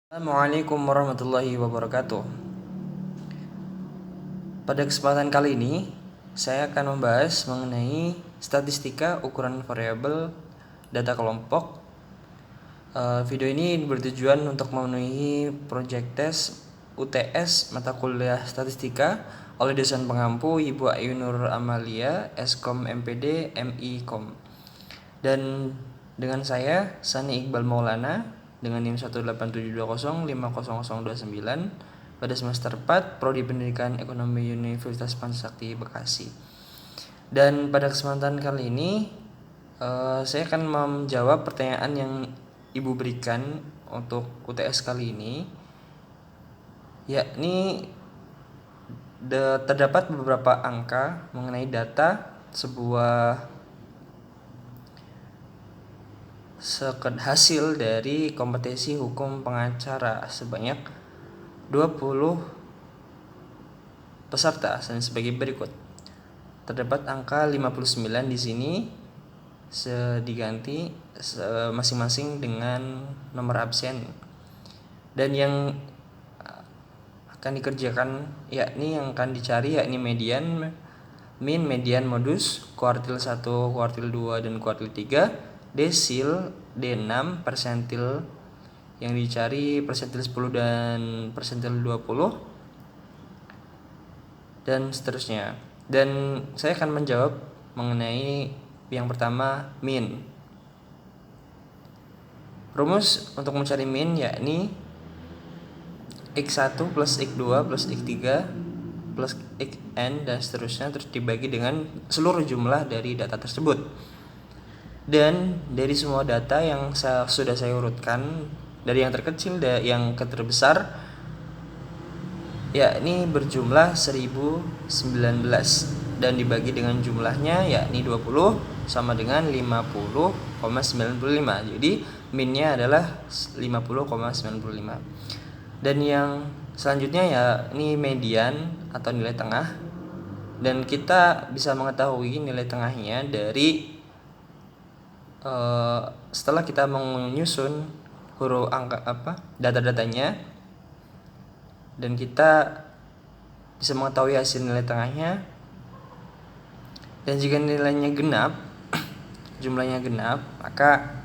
Assalamualaikum warahmatullahi wabarakatuh. Pada kesempatan kali ini, saya akan membahas mengenai statistika ukuran variabel data kelompok. Video ini bertujuan untuk memenuhi project test UTS mata kuliah statistika oleh dosen pengampu Ibu Ayu Nur Amalia, Eskom MPD MI.Com. Dan dengan saya, Sani Iqbal Maulana, dengan NIM 18720500029 pada semester 4 Prodi Pendidikan Ekonomi Universitas Pancasakti Bekasi. Dan pada kesempatan kali ini saya akan menjawab pertanyaan yang Ibu berikan untuk UTS kali ini, yakni terdapat beberapa angka mengenai data sebuah hasil dari kompetisi hukum pengacara sebanyak 20 peserta dan sebagai berikut. Terdapat angka 59 di sini diganti masing-masing dengan nomor absen. Dan yang akan dikerjakan yang akan dicari yakni median, min, median, modus, kuartil 1, kuartil 2 dan kuartil 3, desil, D6, persentil yang dicari persentil 10 dan persentil 20 dan seterusnya. Dan saya akan menjawab mengenai yang pertama, min. Rumus untuk mencari min yakni X1 plus X2 plus X3 plus Xn dan seterusnya, terus dibagi dengan seluruh jumlah dari data tersebut. Dan dari semua data yang sudah saya urutkan, dari yang terkecil yang ke terbesar, yakni berjumlah 1019 dan dibagi dengan jumlahnya yakni 20 sama dengan 50,95. Jadi minnya adalah 50,95. Dan yang selanjutnya yakni median atau nilai tengah. Dan kita bisa mengetahui nilai tengahnya dari setelah kita menyusun huruf data-datanya, dan kita bisa mengetahui hasil nilai tengahnya. Dan jika nilainya genap, jumlahnya genap, maka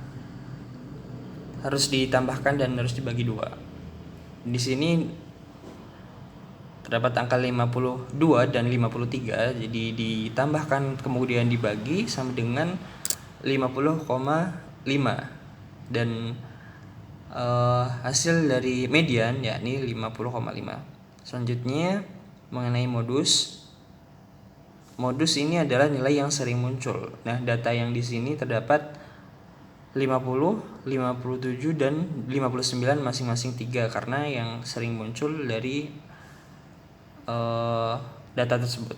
harus ditambahkan dan harus dibagi 2. Di sini terdapat angka 52 dan 53, jadi ditambahkan kemudian dibagi sama dengan 50,5. Dan hasil dari median yakni 50,5. Selanjutnya mengenai modus. Modus ini adalah nilai yang sering muncul. Nah, data yang di sini terdapat 50, 57 dan 59 masing-masing 3 karena yang sering muncul dari data tersebut.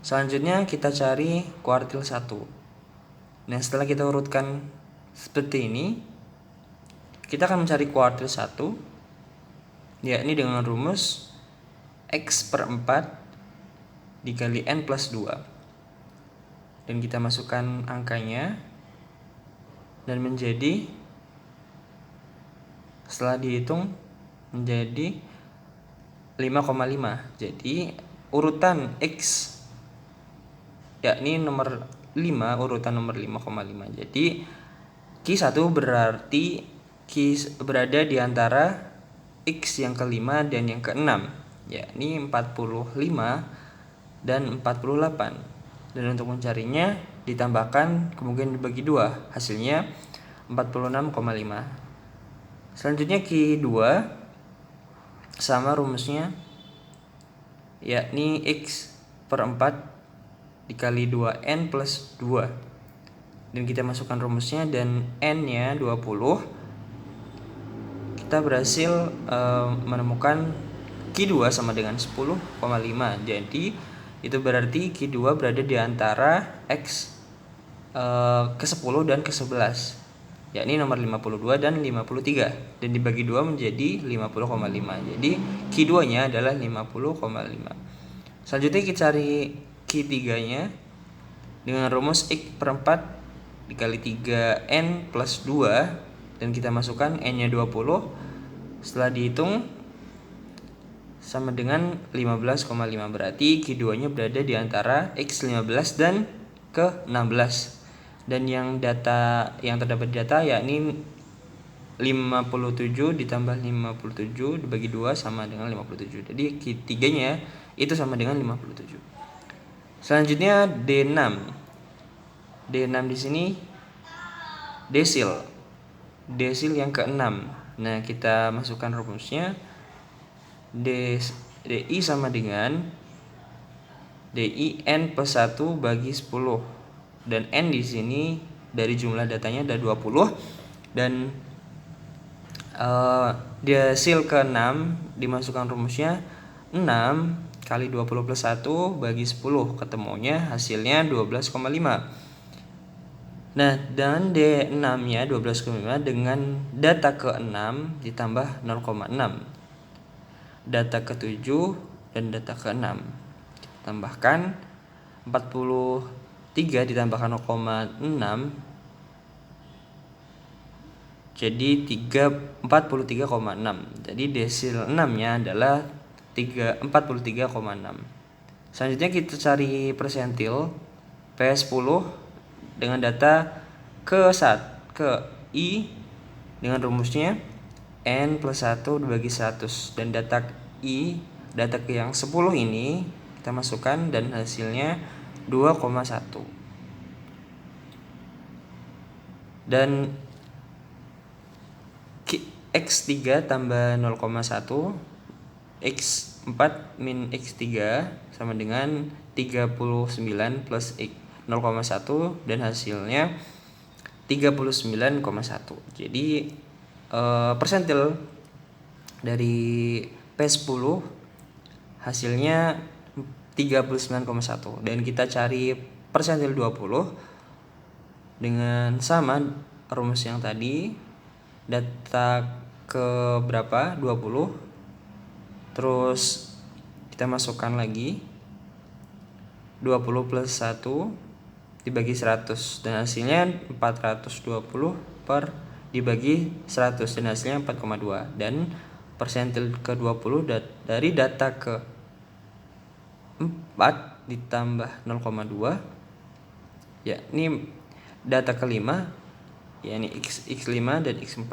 Selanjutnya kita cari kuartil 1. Nah, setelah kita urutkan seperti ini, kita akan mencari kuartil 1 yakni dengan rumus X per 4 dikali N plus 2. Dan kita masukkan angkanya dan menjadi, setelah dihitung menjadi 5,5. Jadi urutan X yakni nomor 5, urutan nomor 5,5. Jadi Q1 berarti Q berada di antara X yang kelima dan yang keenam, yakni 45 dan 48. Dan untuk mencarinya ditambahkan kemudian dibagi 2, hasilnya 46,5. Selanjutnya Q2 sama rumusnya yakni X per 4 dikali 2N plus 2. Dan kita masukkan rumusnya dan N-nya 20. Kita berhasil menemukan Q2 sama dengan 10,5. Jadi itu berarti Q2 berada di antara X ke-10 dan ke-11, yakni nomor 52 dan 53. Dan dibagi 2 menjadi 50,5. Jadi Q2-nya adalah 50,5. Selanjutnya kita cari Q3-nya dengan rumus X per 4 dikali 3N plus 2. Dan kita masukkan N-nya 20 Setelah dihitung sama dengan 15,5, berarti Q2-nya berada di antara X15 dan ke-16. Dan yang terdapat data yakni 57 ditambah 57 dibagi 2 sama dengan 57. Jadi Q3-nya itu sama dengan 57. Selanjutnya D6. D6 di sini desil. Desil yang ke-6. Nah, kita masukkan rumusnya. DI sama dengan DI N plus 1 bagi 10. Dan N di sini dari jumlah datanya ada 20. Dan desil ke-6 dimasukkan rumusnya 6 kali 20 plus 1 bagi 10. Ketemunya hasilnya 12,5. Nah, dan D6-nya 12,5 dengan data ke-6 ditambah 0,6. Data ke-7 dan data ke-6 tambahkan 43 ditambahkan 0,6 jadi 43,6. Jadi desil 6-nya adalah 43,6. Selanjutnya kita cari persentil P10 dengan data ke I dengan rumusnya N plus 1 dibagi 100. Dan data ke yang 10 ini kita masukkan dan hasilnya 2,1. Dan X3 tambah 0,1 X4 min X3 sama dengan 39 plus 0,1 dan hasilnya 39,1. Jadi persentil dari P10 hasilnya 39,1. Dan kita cari persentil 20 dengan sama rumus yang tadi. Data ke berapa? 20. Terus kita masukkan lagi 20 plus 1 dibagi 100 dan hasilnya 420 per dibagi 100 dan hasilnya 4,2. Dan persentil ke-20 dari data ke 4 ditambah 0,2 ya ini data ke-5 ya ini X5 dan X4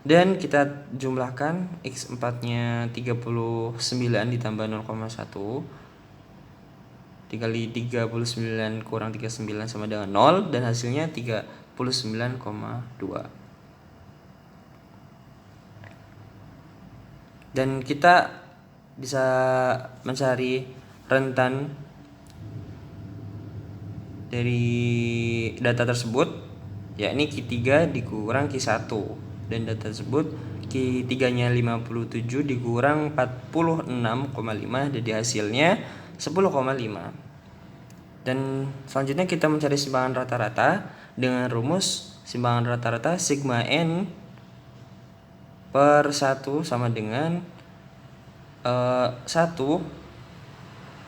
dan kita jumlahkan X4 nya 39 ditambah 0,1 dikali 39 kurang 39 sama dengan 0 dan hasilnya 39,2. Dan kita bisa mencari rentan dari data tersebut yakni Q3 dikurang Q1 dan data tersebut Q3 nya 57 dikurang 46,5 jadi hasilnya 10,5. Dan selanjutnya kita mencari simpangan rata-rata dengan rumus simpangan rata-rata sigma n per 1 sama dengan 1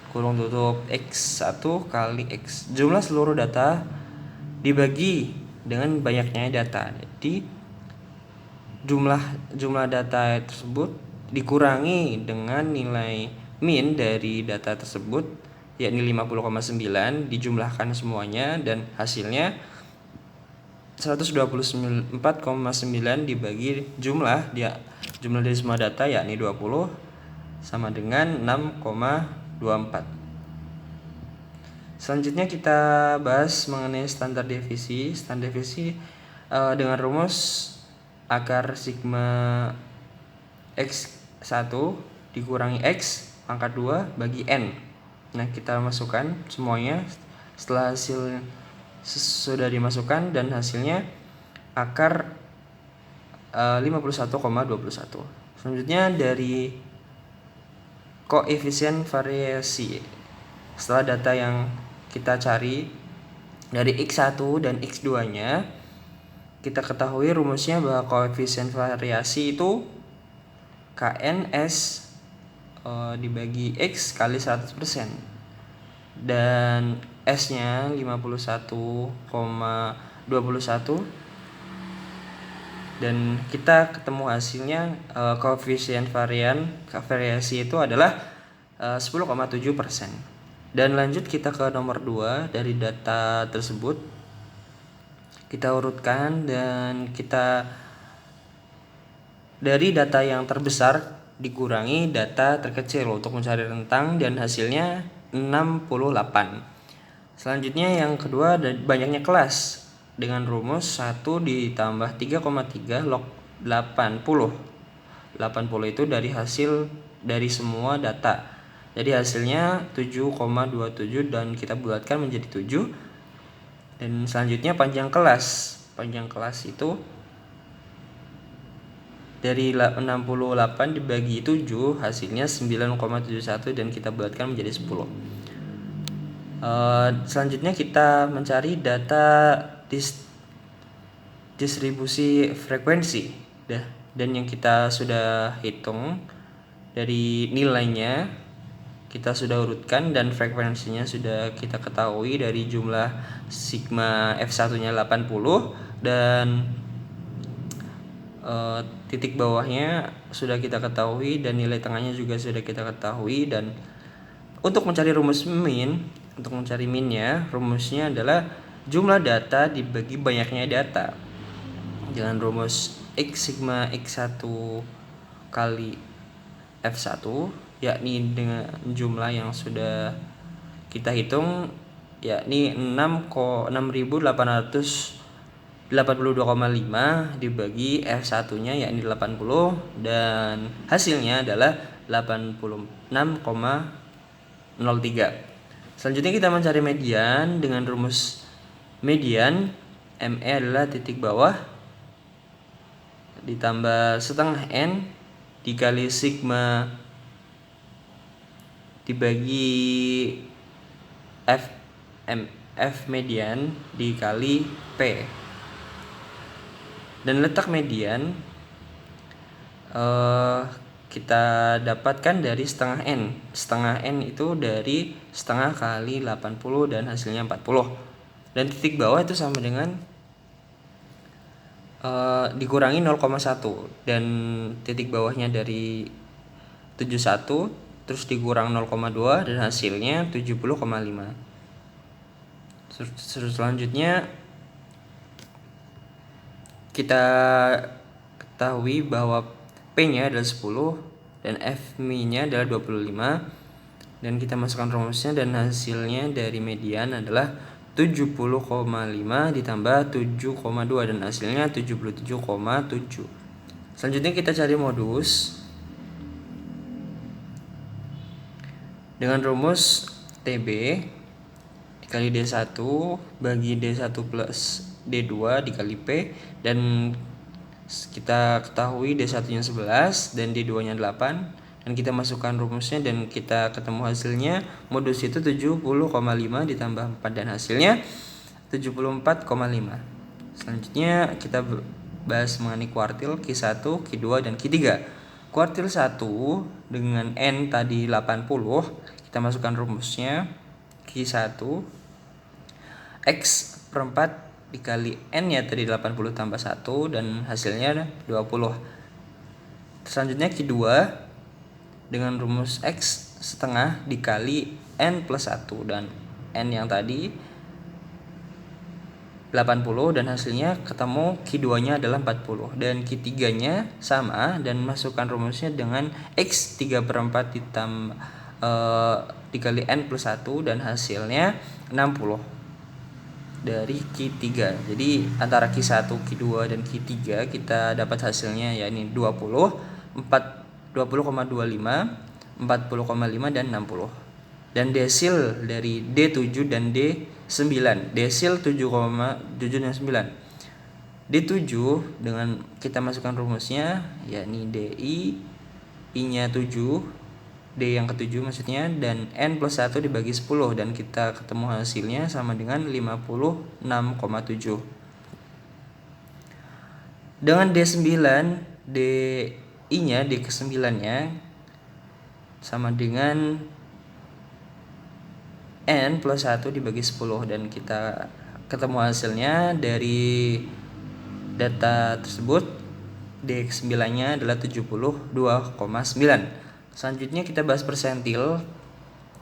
kurung tutup X1 kali X jumlah seluruh data dibagi dengan banyaknya data. Jadi jumlah data tersebut dikurangi dengan nilai min dari data tersebut yakni 50,9 dijumlahkan semuanya dan hasilnya 124,9 dibagi jumlah dari semua data yakni 20 sama dengan 6,24. Selanjutnya kita bahas mengenai standar deviasi. Standar deviasi dengan rumus akar sigma X1 dikurangi X pangkat 2 bagi N. Nah, kita masukkan semuanya setelah hasil sudah dimasukkan dan hasilnya akar 51,21. Selanjutnya dari koefisien variasi. Setelah data yang kita cari dari X1 dan X2-nya, kita ketahui rumusnya bahwa koefisien variasi itu KNS dibagi X kali 100%. Dan S-nya 51,21 dan kita ketemu hasilnya koefisien variasi itu adalah 10,7%. Dan lanjut kita ke nomor 2 dari data tersebut. Kita urutkan dan kita dari data yang terbesar dikurangi data terkecil untuk mencari rentang dan hasilnya 68. Selanjutnya yang kedua banyaknya kelas dengan rumus 1 ditambah 3,3 log 80. 80 itu dari hasil dari semua data. Jadi hasilnya 7,27 dan kita bulatkan menjadi 7. Dan selanjutnya panjang kelas. Panjang kelas itu dari 68 dibagi 7 hasilnya 9,71 dan kita bulatkan menjadi 10. Selanjutnya kita mencari data distribusi frekuensi dan yang kita sudah hitung dari nilainya kita sudah urutkan dan frekuensinya sudah kita ketahui dari jumlah sigma F1 nya 80 dan titik bawahnya sudah kita ketahui dan nilai tengahnya juga sudah kita ketahui. Dan untuk mencari rumus minnya, rumusnya adalah jumlah data dibagi banyaknya data dengan rumus X sigma X1 kali F1, yakni dengan jumlah yang sudah kita hitung yakni 6.882,5 dibagi F1 nya yakni 80 dan hasilnya adalah 86,03. Selanjutnya kita mencari median dengan rumus median ME adalah titik bawah ditambah setengah N dikali sigma dibagi F median dikali P. Dan letak median kita dapatkan dari setengah N. Setengah N itu dari setengah kali 80 dan hasilnya 40. Dan titik bawah itu sama dengan dikurangi 0,1 dan titik bawahnya dari 71 terus dikurang 0,2 dan hasilnya 70,5. Selanjutnya kita ketahui bahwa P-nya adalah 10 dan F-nya adalah 25 dan kita masukkan rumusnya dan hasilnya dari median adalah 70,5 ditambah 7,2 dan hasilnya 77,7. Selanjutnya kita cari modus dengan rumus TB dikali D1 bagi D1 plus D2 dikali P, dan kita ketahui D1 nya 11 dan D2 nya 8 dan kita masukkan rumusnya dan kita ketemu hasilnya. Modus itu 70,5 ditambah 4 dan hasilnya 74,5. Selanjutnya kita bahas mengenai kuartil Q1, Q2 dan Q3. Kuartil 1 dengan N tadi 80, kita masukkan rumusnya Q1 X per 4 dikali N nya tadi 80 tambah 1 dan hasilnya 20. Selanjutnya Q2 dengan rumus X setengah dikali N plus 1 dan N yang tadi 80 dan hasilnya ketemu Q2 nya adalah 40 dan Q3 nya sama dan masukkan rumusnya dengan X 3 per 4 ditambah dikali N plus 1 dan hasilnya 60 dari Q3. Jadi antara Q1, Q2 dan Q3 kita dapat hasilnya yakni 20,25, 40,5 dan 60. Dan desil dari D7 dan D9. Desil 7,7 dan 9. D7 dengan kita masukkan rumusnya yakni DI, I-nya 7, D yang ke-7 maksudnya, dan N plus 1 dibagi 10 dan kita ketemu hasilnya sama dengan 56,7. Dengan D9, DI-nya, D ke-9 nya sama dengan N plus 1 dibagi 10 dan kita ketemu hasilnya dari data tersebut DX9-nya adalah 72,9. Selanjutnya kita bahas persentil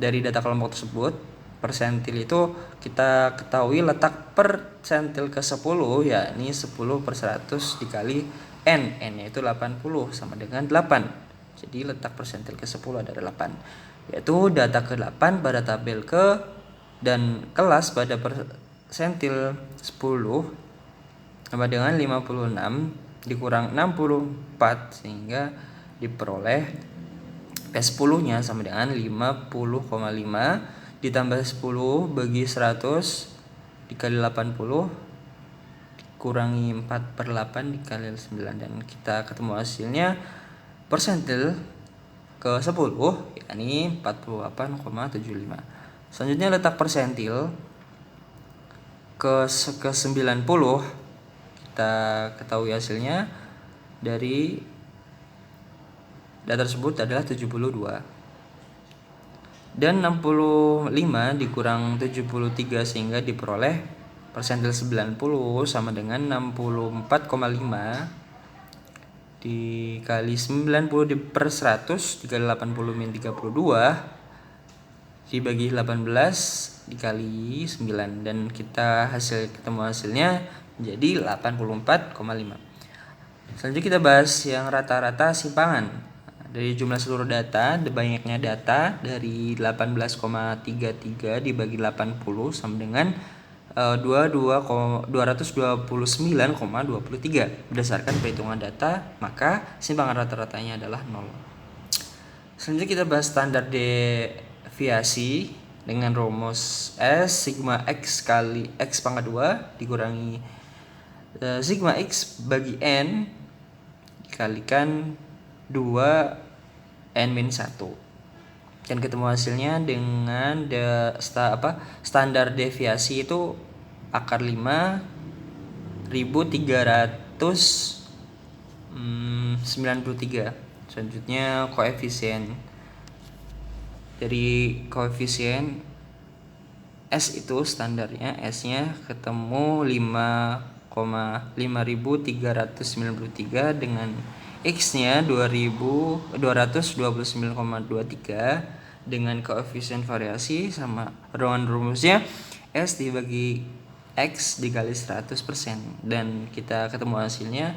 dari data kelompok tersebut. Persentil itu kita ketahui letak persentil ke 10, yakni 10 per 100 dikali N. N-nya itu 80 sama dengan 8. Jadi letak persentil ke 10 adalah 8. Yaitu data ke-8 pada tabel ke dan kelas pada persentil 10 sama dengan 56 dikurang 64 sehingga diperoleh P10-nya sama dengan 50,5 ditambah 10 bagi 100 dikali 80 dikurangi 4 per 8 dikali 9, dan kita ketemu hasilnya persentil ke 10 yakni 48,75. Selanjutnya letak persentil ke 90 kita ketahui hasilnya dari data tersebut adalah 72, dan 65 dikurang 73 sehingga diperoleh persentil 90 sama dengan 64,5 dikali 90 per 100 dikali 80 min 32 dibagi 18 dikali 9, dan kita ketemu hasilnya menjadi 84,5. Selanjutnya kita bahas yang rata-rata simpangan. Dari jumlah seluruh data, banyaknya data dari 18,33 dibagi 80 sama dengan 229,23. Berdasarkan perhitungan data, maka simpangan rata-ratanya adalah 0. Selanjutnya kita bahas standar deviasi dengan rumus S sigma X kali X pangkat 2 dikurangi sigma X bagi N dikalikan 2 N-1, dan ketemu hasilnya dengan standar deviasi itu akar 5.393. Selanjutnya koefisien. Dari koefisien S itu standarnya S-nya ketemu 5,5393 dengan X-nya 229,23 dengan koefisien variasi sama rumusnya S dibagi X dikali 100%, dan kita ketemu hasilnya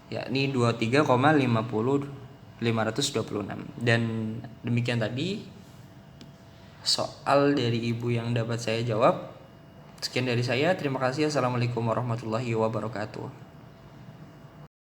yakni 23,526. Dan demikian tadi soal dari ibu yang dapat saya jawab. Sekian dari saya, terima kasih. Assalamualaikum warahmatullahi wabarakatuh.